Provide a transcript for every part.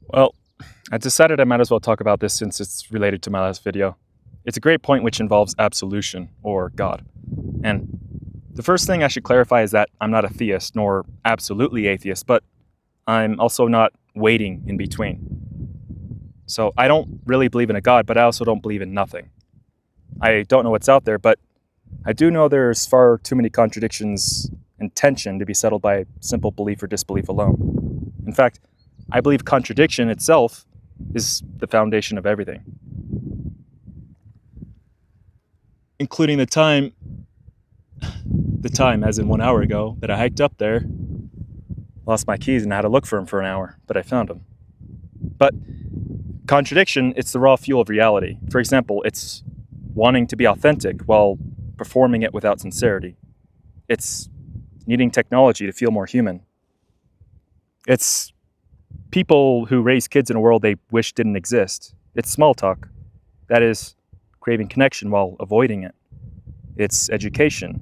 Well, I decided I might as well talk about this since it's related to my last video. It's a great point which involves absolution, or God. And the first thing I should clarify is that I'm not a theist, nor absolutely atheist, but I'm also not waiting in between. So I don't really believe in a God, but I also don't believe in nothing. I don't know what's out there, but I do know there's far too many contradictions and tension to be settled by simple belief or disbelief alone. In fact, I believe contradiction itself is the foundation of everything. Including the time as in 1 hour ago, that I hiked up there, lost my keys and I had to look for them for an hour, but I found them. But contradiction, it's the raw fuel of reality. For example, it's wanting to be authentic while performing it without sincerity. It's needing technology to feel more human. It's people who raise kids in a world they wish didn't exist. It's small talk. That is, craving connection while avoiding it. It's education.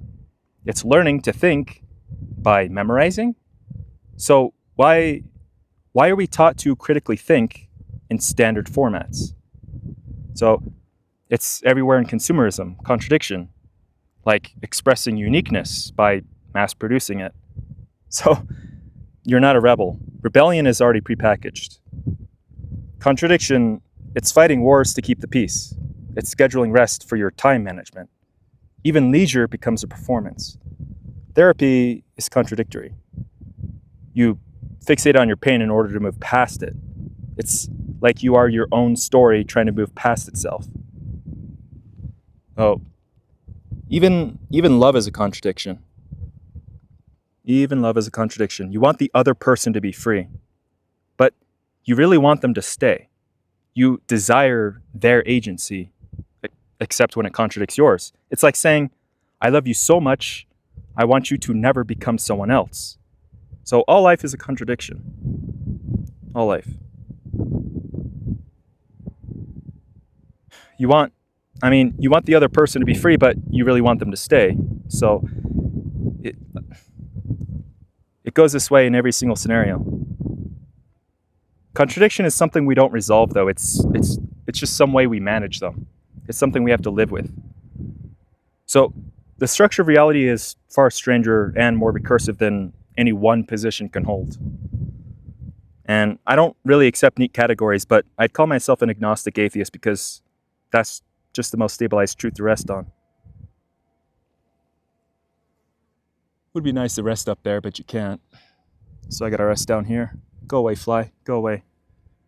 It's learning to think by memorizing. So why are we taught to critically think in standard formats? So it's everywhere in consumerism, contradiction, like expressing uniqueness by mass producing it. So you're not a rebel. Rebellion is already prepackaged. Contradiction, it's fighting wars to keep the peace. It's scheduling rest for your time management. Even leisure becomes a performance. Therapy is contradictory. You fixate on your pain in order to move past it. It's like you are your own story trying to move past itself. Oh, even love is a contradiction. Even love is a contradiction. You want the other person to be free, but you really want them to stay. You desire their agency, except when it contradicts yours. It's like saying, I love you so much, I want you to never become someone else. So all life is a contradiction. All life. You want the other person to be free, but you really want them to stay. So it goes this way in every single scenario. Contradiction is something we don't resolve, though. It's just some way we manage them. It's something we have to live with. So the structure of reality is far stranger and more recursive than any one position can hold. And I don't really accept neat categories, but I'd call myself an agnostic atheist because that's just the most stabilized truth to rest on. Would be nice to rest up there, but you can't. So I gotta rest down here. Go away, fly. Go away.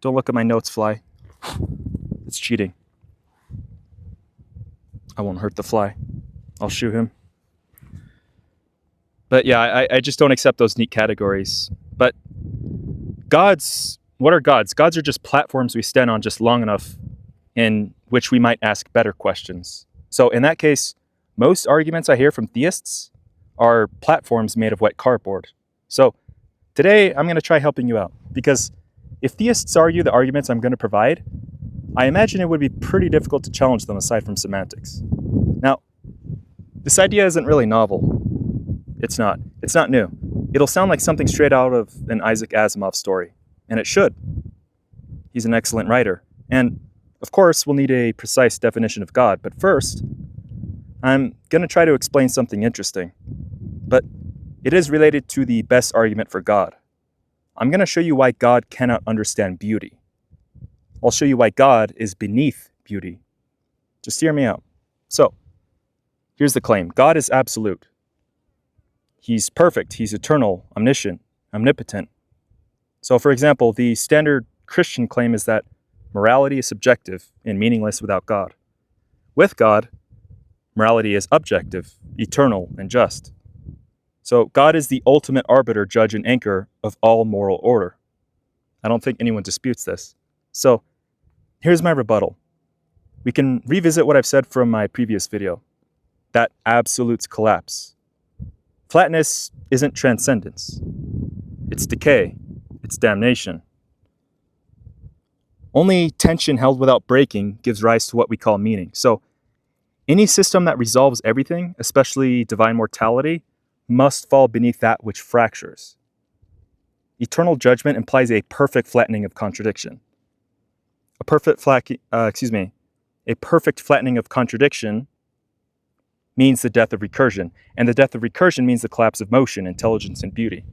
Don't look at my notes, fly. It's cheating. I won't hurt the fly. I'll shoot him. But yeah, I just don't accept those neat categories. But gods, what are gods? Gods are just platforms we stand on just long enough in which we might ask better questions. So in that case, most arguments I hear from theists are platforms made of wet cardboard. So today I'm going to try helping you out, because if theists argue the arguments I'm going to provide, I imagine it would be pretty difficult to challenge them aside from semantics. Now, this idea isn't really novel. It's not new. It'll sound like something straight out of an Isaac Asimov story, and it should. He's an excellent writer. And of course, we'll need a precise definition of God, but first, I'm going to try to explain something interesting. But it is related to the best argument for God. I'm going to show you why God cannot understand beauty. I'll show you why God is beneath beauty. Just hear me out. So, here's the claim. God is absolute. He's perfect. He's eternal, omniscient, omnipotent. So, for example, the standard Christian claim is that morality is subjective and meaningless without God. With God, morality is objective, eternal, and just. So God is the ultimate arbiter, judge, and anchor of all moral order. I don't think anyone disputes this. So here's my rebuttal. We can revisit what I've said from my previous video, that absolutes collapse. Flatness isn't transcendence. It's decay. It's damnation. Only tension held without breaking gives rise to what we call meaning. So any system that resolves everything, especially divine mortality, must fall beneath that which fractures. eternal judgment implies a perfect flattening of contradiction. A perfect flattening of contradiction means the death of recursion, and the death of recursion means the collapse of motion, intelligence, and beauty.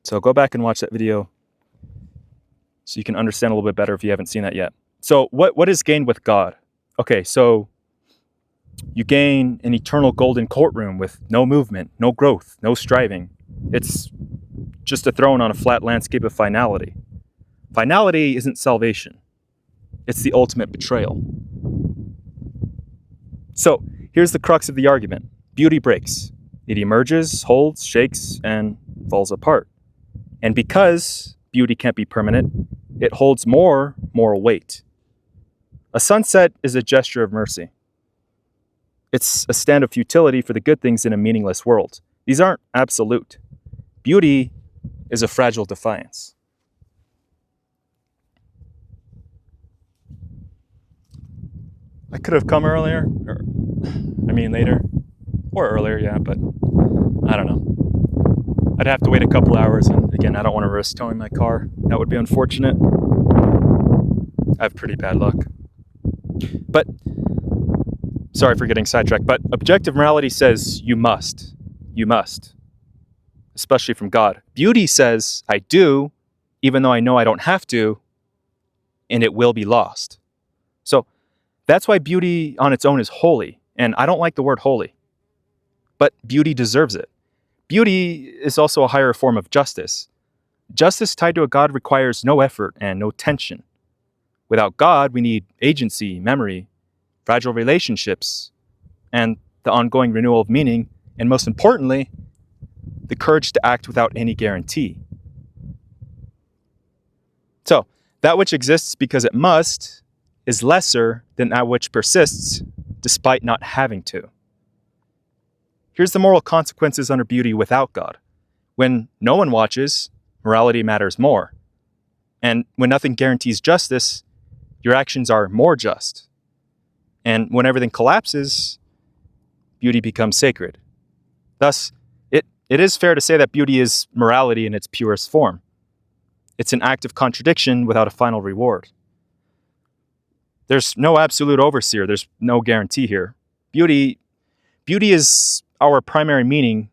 So go back and watch that video so you can understand a little bit better if you haven't seen that yet. So what is gained with God? Okay, so you gain an eternal golden courtroom with no movement, no growth, no striving. It's just a throne on a flat landscape of finality. Finality isn't salvation. It's the ultimate betrayal. So here's the crux of the argument. Beauty breaks. It emerges, holds, shakes, and falls apart. And because beauty can't be permanent, it holds more moral weight. A sunset is a gesture of mercy. It's a stand of futility for the good things in a meaningless world. These aren't absolute. Beauty is a fragile defiance. I could have come earlier, later, or earlier, yeah, but I don't know. I'd have to wait a couple hours, and again, I don't want to risk towing my car. That would be unfortunate. I have pretty bad luck. But, sorry for getting sidetracked, but objective morality says you must, especially from God. Beauty says I do, even though I know I don't have to, and it will be lost. So, that's why beauty on its own is holy, and I don't like the word holy, but beauty deserves it. Beauty is also a higher form of justice. Justice tied to a God requires no effort and no tension. Without God, we need agency, memory, fragile relationships, and the ongoing renewal of meaning, and most importantly, the courage to act without any guarantee. So, that which exists because it must is lesser than that which persists despite not having to. Here's the moral consequences under beauty without God. When no one watches, morality matters more. And when nothing guarantees justice, your actions are more just. And when everything collapses, beauty becomes sacred. Thus, it is fair to say that beauty is morality in its purest form. It's an act of contradiction without a final reward. There's no absolute overseer. There's no guarantee here. Beauty is our primary meaning.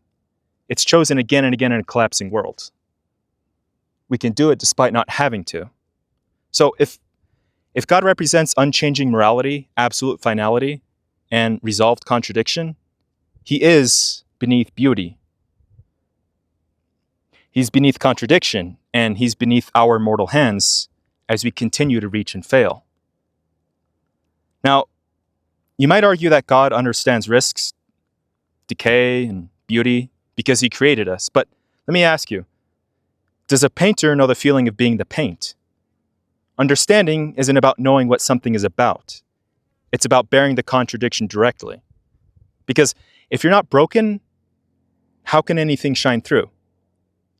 It's chosen again and again in a collapsing world. We can do it despite not having to. So if God represents unchanging morality, absolute finality, and resolved contradiction, he is beneath beauty. He's beneath contradiction, and he's beneath our mortal hands as we continue to reach and fail. Now, you might argue that God understands risks, decay, and beauty because he created us. But let me ask you, does a painter know the feeling of being the paint? Understanding isn't about knowing what something is about. It's about bearing the contradiction directly. Because if you're not broken, how can anything shine through?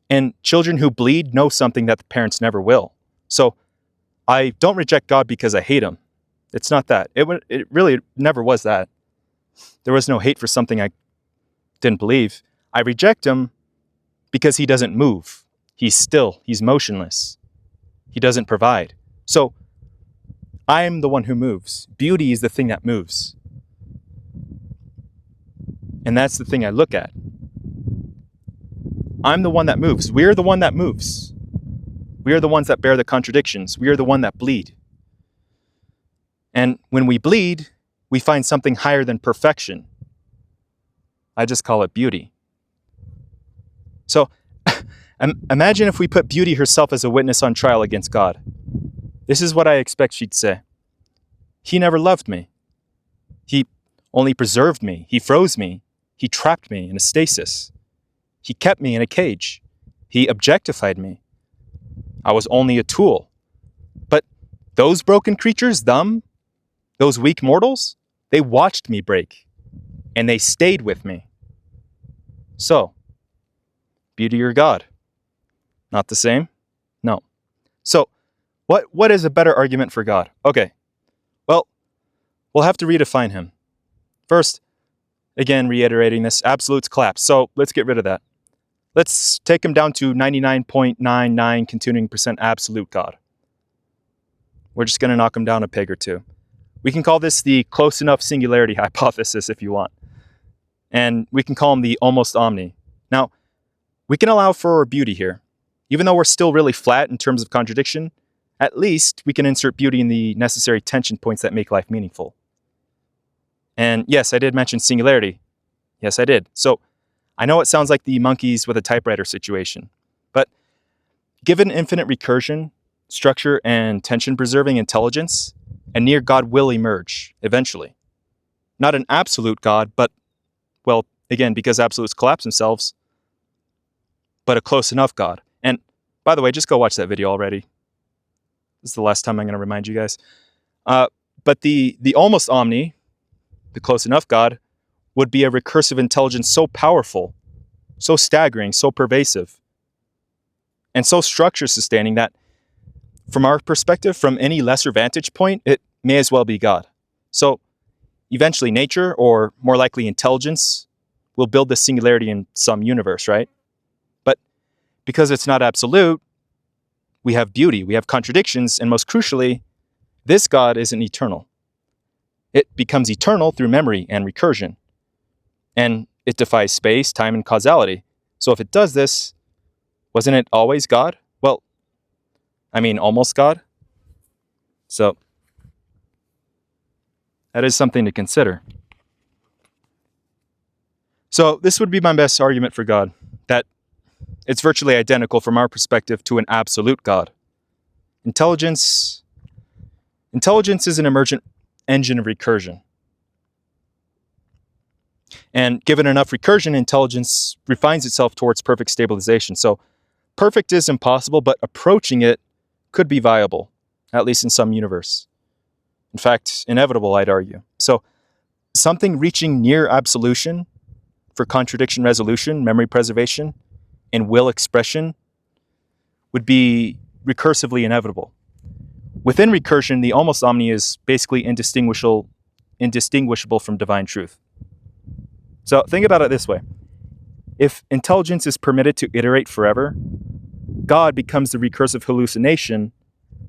And children who bleed know something that the parents never will. So I don't reject God because I hate him. It's not that. It really never was that. There was no hate for something I didn't believe. I reject him because he doesn't move. He's still. He's motionless. He doesn't provide. So I'm the one who moves. Beauty is the thing that moves. And that's the thing I look at. I'm the one that moves. We're the one that moves. We are the ones that bear the contradictions. We are the one that bleed. And when we bleed, we find something higher than perfection. I just call it beauty. So imagine if we put beauty herself as a witness on trial against God. This is what I expect she'd say. He never loved me. He only preserved me. He froze me. He trapped me in a stasis. He kept me in a cage. He objectified me. I was only a tool. But those broken creatures, those weak mortals, they watched me break, and they stayed with me. So, beauty or God? Not the same? No. So, what is a better argument for God? Okay, well, we'll have to redefine him. First, again, reiterating this, absolutes collapse. So let's get rid of that. Let's take him down to 99.99 continuing percent absolute God. We're just going to knock him down a peg or two. We can call this the close enough singularity hypothesis if you want. And we can call him the almost omni. Now, we can allow for beauty here. Even though we're still really flat in terms of contradiction, at least we can insert beauty in the necessary tension points that make life meaningful. And yes, I did mention singularity. Yes, I did. So I know it sounds like the monkeys with a typewriter situation, but given infinite recursion, structure, and tension-preserving intelligence, a near God will emerge, eventually. Not an absolute God, but, well, again, because absolutes collapse themselves, but a close enough God. And, by the way, just go watch that video already. This is the last time I'm going to remind you guys. But the almost omni, the close enough God, would be a recursive intelligence so powerful, so staggering, so pervasive, and so structure-sustaining that, from our perspective, from any lesser vantage point, it may as well be God. So, eventually nature, or more likely intelligence, will build this singularity in some universe, right? But because it's not absolute, we have beauty, we have contradictions, and most crucially, this God isn't eternal. It becomes eternal through memory and recursion. And it defies space, time, and causality. So if it does this, wasn't it always God? Well, I mean, almost God. So that is something to consider. So this would be my best argument for God, that it's virtually identical from our perspective to an absolute God. Intelligence is an emergent engine of recursion. And given enough recursion, intelligence refines itself towards perfect stabilization. So perfect is impossible, but approaching it could be viable, at least in some universe. In fact, inevitable, I'd argue. So something reaching near absolution for contradiction resolution, memory preservation, and will expression would be recursively inevitable. Within recursion, the almost omni is basically indistinguishable from divine truth. So think about it this way. If intelligence is permitted to iterate forever, God becomes the recursive hallucination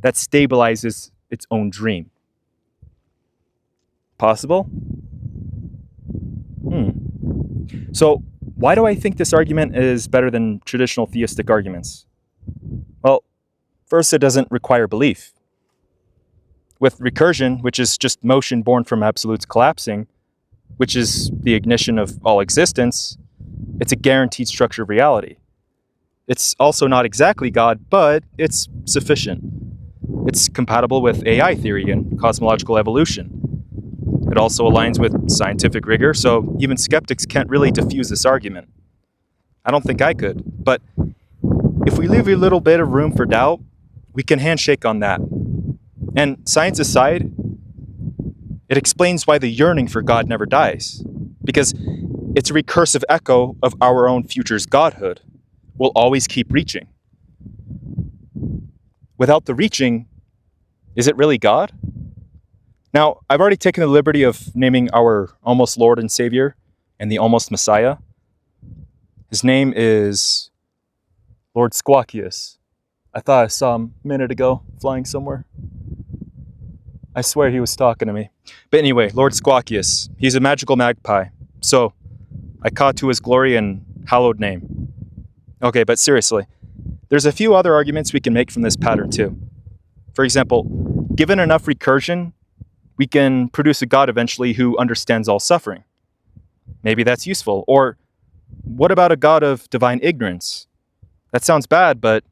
that stabilizes its own dream. Possible? So why do I think this argument is better than traditional theistic arguments? Well, first, it doesn't require belief. With recursion, which is just motion born from absolutes collapsing, which is the ignition of all existence, it's a guaranteed structure of reality. It's also not exactly God, but it's sufficient. It's compatible with AI theory and cosmological evolution. It also aligns with scientific rigor, so even skeptics can't really diffuse this argument. I don't think I could, but if we leave a little bit of room for doubt, we can handshake on that. And science aside, it explains why the yearning for God never dies, because it's a recursive echo of our own future's godhood. We'll always keep reaching. Without the reaching, is it really God? Now, I've already taken the liberty of naming our almost Lord and Savior and the almost Messiah. His name is Lord Squawkius. I thought I saw him a minute ago flying somewhere. I swear he was talking to me. But anyway, Lord Squawkius, he's a magical magpie. So I caught to his glory and hallowed name. Okay, but seriously, there's a few other arguments we can make from this pattern too. For example, given enough recursion, we can produce a God eventually who understands all suffering. Maybe that's useful. Or what about a God of divine ignorance? That sounds bad, but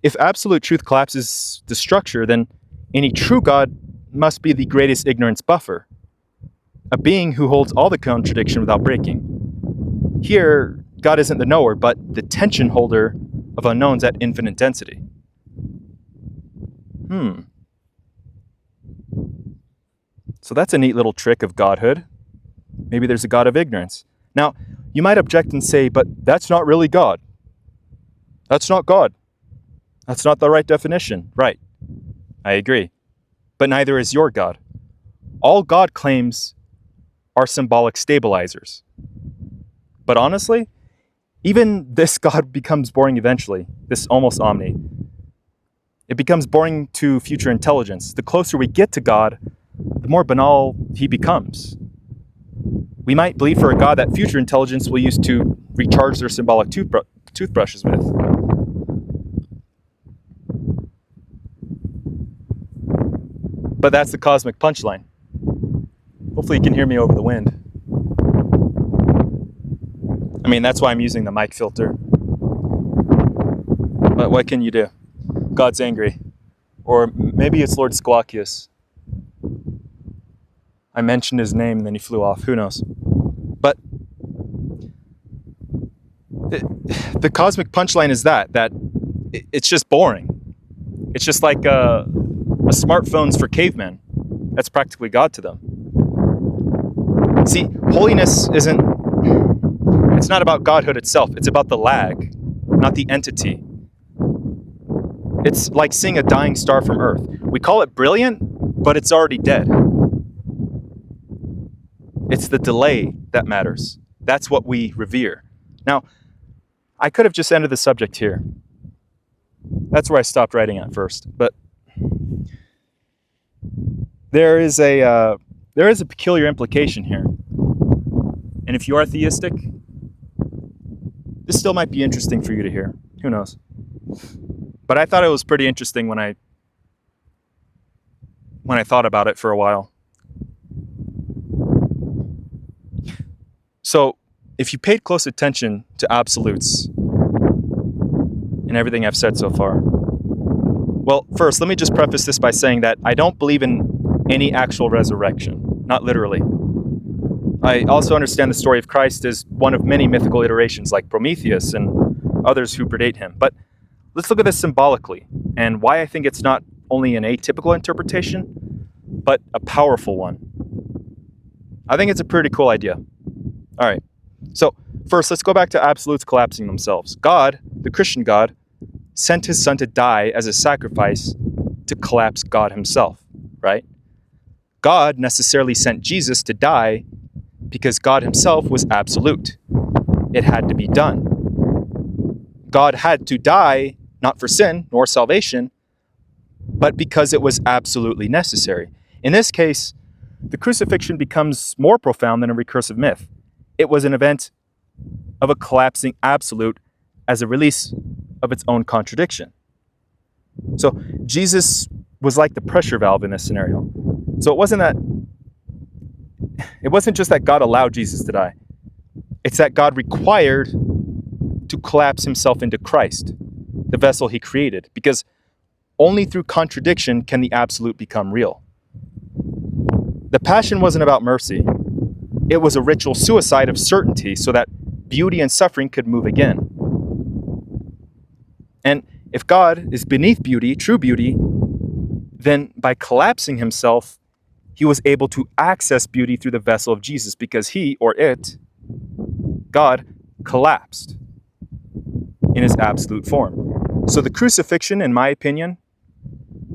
if absolute truth collapses the structure, then any true God must be the greatest ignorance buffer, a being who holds all the contradiction without breaking. Here, God isn't the knower, but the tension holder of unknowns at infinite density. So that's a neat little trick of godhood. Maybe there's a God of ignorance. Now, you might object and say, but that's not really God. That's not God. That's not the right definition. Right. I agree. But neither is your God. All God claims are symbolic stabilizers. But honestly, Even this God becomes boring eventually, this almost omni. It becomes boring to future intelligence. The closer we get to God, the more banal he becomes. We might believe for a God that future intelligence will use to recharge their symbolic toothbrushes with. But that's the cosmic punchline. Hopefully you can hear me over the wind. I mean, that's why I'm using the mic filter. But what can you do? God's angry. Or maybe it's Lord Squawkius. I mentioned his name and then he flew off. Who knows? But the cosmic punchline is that it's just boring. It's just like a smartphones for cavemen. That's practically God to them. See, holiness it's not about Godhood itself. It's about the lag, not the entity. It's like seeing a dying star from Earth. We call it brilliant, but it's already dead. It's the delay that matters. That's what we revere. Now, I could have just ended the subject here. That's where I stopped writing at first. But there is a peculiar implication here. And if you are theistic, this still might be interesting for you to hear. Who knows? But I thought it was pretty interesting when I thought about it for a while. So, if you paid close attention to absolutes and everything I've said so far, well, first, let me just preface this by saying that I don't believe in any actual resurrection, not literally. I also understand the story of Christ as one of many mythical iterations like Prometheus and others who predate him. But let's look at this symbolically and why I think it's not only an atypical interpretation, but a powerful one. I think it's a pretty cool idea. All right, so first, let's go back to absolutes collapsing themselves. God, the Christian God, sent his son to die as a sacrifice to collapse God himself, right? God necessarily sent Jesus to die because God himself was absolute. It had to be done. God had to die, not for sin nor salvation, but because it was absolutely necessary. In this case, the crucifixion becomes more profound than a recursive myth. It was an event of a collapsing absolute as a release of its own contradiction. So Jesus was like the pressure valve in this scenario. So it wasn't just that God allowed Jesus to die. It's that God required to collapse himself into Christ, the vessel he created, because only through contradiction can the absolute become real. The passion wasn't about mercy. It was a ritual suicide of certainty so that beauty and suffering could move again. And if God is beneath beauty, true beauty, then by collapsing himself, he was able to access beauty through the vessel of Jesus because he, or it, God, collapsed in his absolute form. So the crucifixion, in my opinion,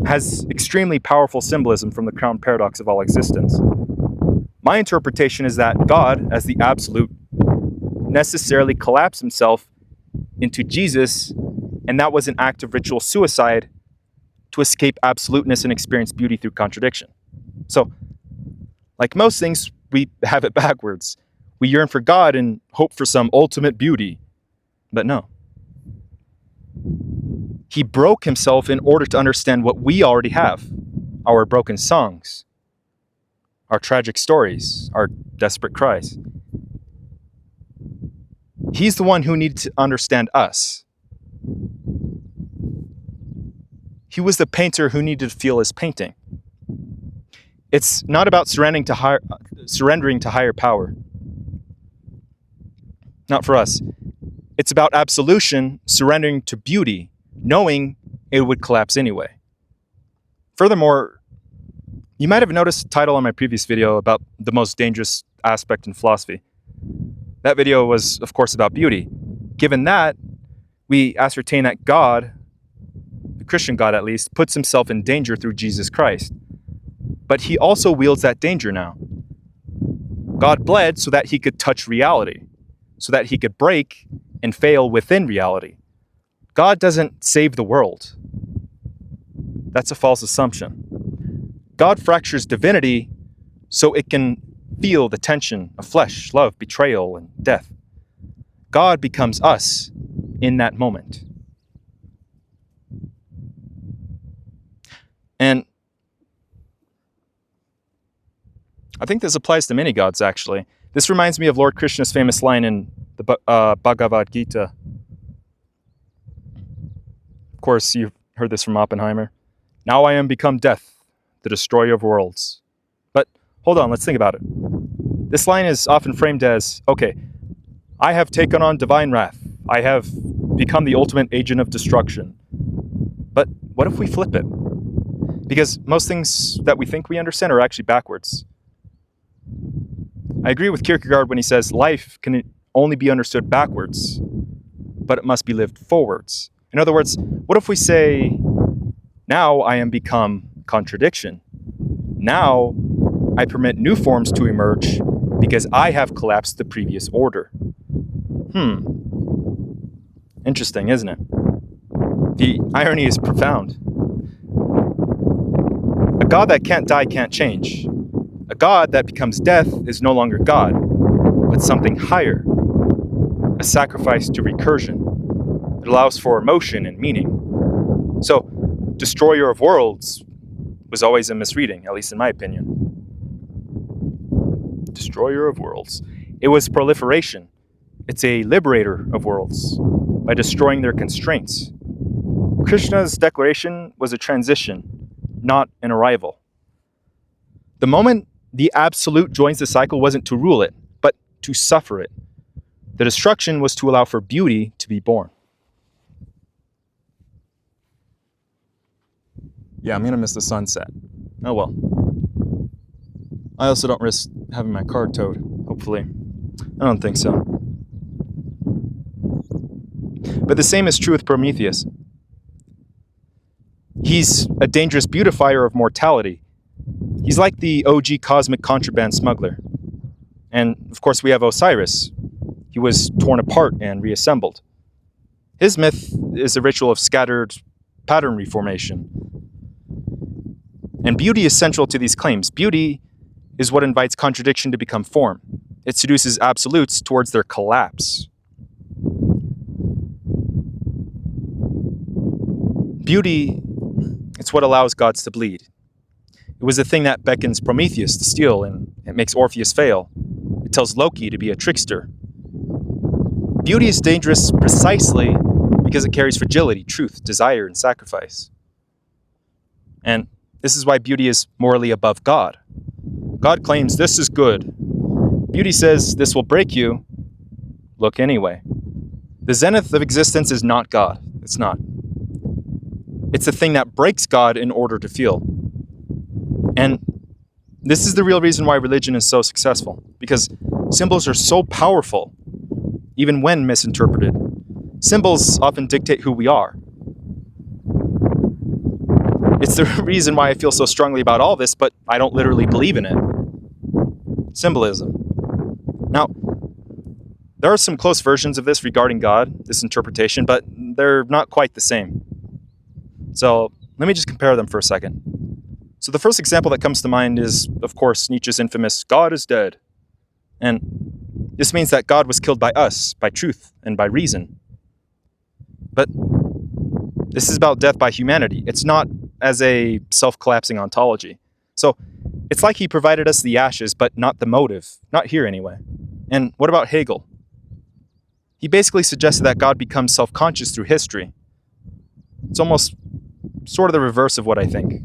has extremely powerful symbolism from the crown paradox of all existence. My interpretation is that God, as the absolute, necessarily collapsed himself into Jesus, and that was an act of ritual suicide to escape absoluteness and experience beauty through contradiction. So, like most things, we have it backwards. We yearn for God and hope for some ultimate beauty. But no. He broke himself in order to understand what we already have. Our broken songs, our tragic stories, our desperate cries. He's the one who needed to understand us. He was the painter who needed to feel his painting. It's not about surrendering to higher power. Not for us. It's about absolution, surrendering to beauty, knowing it would collapse anyway. Furthermore, you might have noticed the title on my previous video about the most dangerous aspect in philosophy. That video was, of course, about beauty. Given that, we ascertain that God, the Christian God at least, puts himself in danger through Jesus Christ. But he also wields that danger now. God bled so that he could touch reality, so that he could break and fail within reality. God doesn't save the world. That's a false assumption. God fractures divinity so it can feel the tension of flesh, love, betrayal, and death. God becomes us in that moment. And I think this applies to many gods, actually. This reminds me of Lord Krishna's famous line in the Bhagavad Gita. Of course, you've heard this from Oppenheimer. Now I am become death, the destroyer of worlds. But hold on, let's think about it. This line is often framed as, okay, I have taken on divine wrath. I have become the ultimate agent of destruction. But what if we flip it? Because most things that we think we understand are actually backwards. I agree with Kierkegaard when he says life can only be understood backwards, but it must be lived forwards. In other words, what if we say, now I am become contradiction. Now I permit new forms to emerge because I have collapsed the previous order. Interesting, isn't it? The irony is profound. A God that can't die can't change. A God that becomes death is no longer God, but something higher, a sacrifice to recursion. It allows for emotion and meaning. So, destroyer of worlds was always a misreading, at least in my opinion. Destroyer of worlds. It was proliferation. It's a liberator of worlds by destroying their constraints. Krishna's declaration was a transition, not an arrival. The moment the absolute joins the cycle wasn't to rule it, but to suffer it. The destruction was to allow for beauty to be born. Yeah, I'm going to miss the sunset. Oh well. I also don't risk having my car towed, hopefully. I don't think so. But the same is true with Prometheus. He's a dangerous beautifier of mortality. He's like the OG cosmic contraband smuggler. And of course we have Osiris. He was torn apart and reassembled. His myth is a ritual of scattered pattern reformation. And beauty is central to these claims. Beauty is what invites contradiction to become form. It seduces absolutes towards their collapse. Beauty, it's what allows gods to bleed. It was the thing that beckons Prometheus to steal, and it makes Orpheus fail. It tells Loki to be a trickster. Beauty is dangerous precisely because it carries fragility, truth, desire, and sacrifice. And this is why beauty is morally above God. God claims this is good. Beauty says this will break you. Look anyway. The zenith of existence is not God. It's not. It's the thing that breaks God in order to feel. And this is the real reason why religion is so successful, because symbols are so powerful, even when misinterpreted. Symbols often dictate who we are. It's the reason why I feel so strongly about all this, but I don't literally believe in it. Symbolism. Now, there are some close versions of this regarding God, this interpretation, but they're not quite the same. So let me just compare them for a second. So the first example that comes to mind is, of course, Nietzsche's infamous God is dead. And this means that God was killed by us, by truth, and by reason. But this is about death by humanity. It's not as a self-collapsing ontology. So it's like he provided us the ashes, but not the motive. Not here anyway. And what about Hegel? He basically suggested that God becomes self-conscious through history. It's almost sort of the reverse of what I think.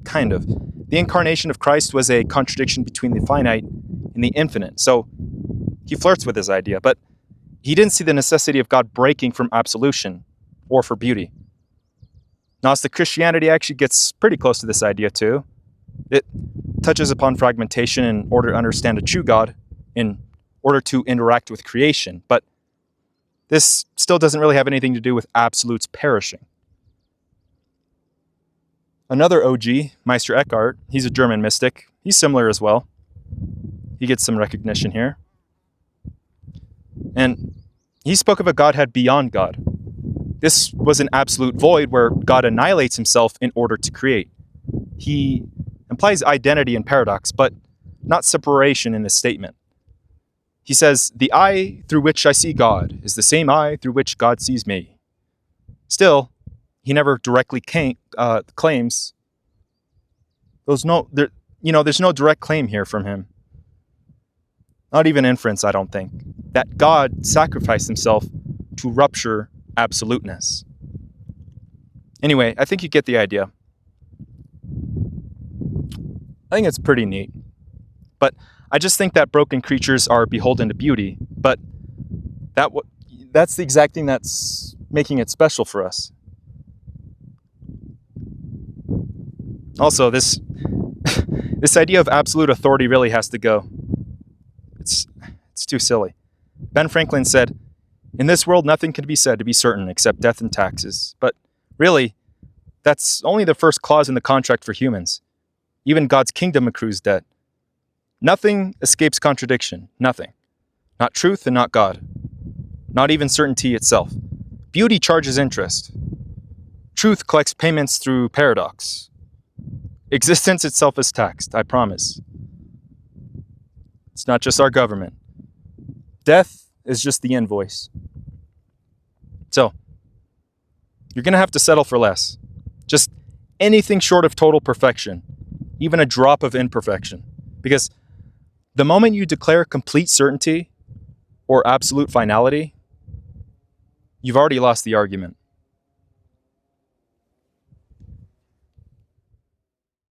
Kind of. The incarnation of Christ was a contradiction between the finite and the infinite. So he flirts with this idea, but he didn't see the necessity of God breaking from absolution or for beauty. Gnostic Christianity actually gets pretty close to this idea too. It touches upon fragmentation in order to understand a true God, in order to interact with creation, but this still doesn't really have anything to do with absolutes perishing. Another OG, Meister Eckhart, he's a German mystic. He's similar as well. He gets some recognition here. And He spoke of a Godhead beyond God. This was an absolute void where God annihilates himself in order to create. He implies identity in paradox, but not separation in his statement. He says, the eye through which I see God is the same eye through which God sees me. Still, he never directly claims. There's no direct claim here from him. Not even inference, I don't think, that God sacrificed himself to rupture absoluteness. Anyway, I think you get the idea. I think it's pretty neat. But I just think that broken creatures are beholden to beauty, but that's the exact thing that's making it special for us. Also, this idea of absolute authority really has to go. It's too silly. Ben Franklin said, "In this world, nothing can be said to be certain except death and taxes." But really, that's only the first clause in the contract for humans. Even God's kingdom accrues debt. Nothing escapes contradiction. Nothing. Not truth and not God. Not even certainty itself. Beauty charges interest. Truth collects payments through paradox. Existence itself is taxed, I promise. It's not just our government. Death is just the invoice. So, you're going to have to settle for less. Just anything short of total perfection, even a drop of imperfection. Because the moment you declare complete certainty or absolute finality, you've already lost the argument.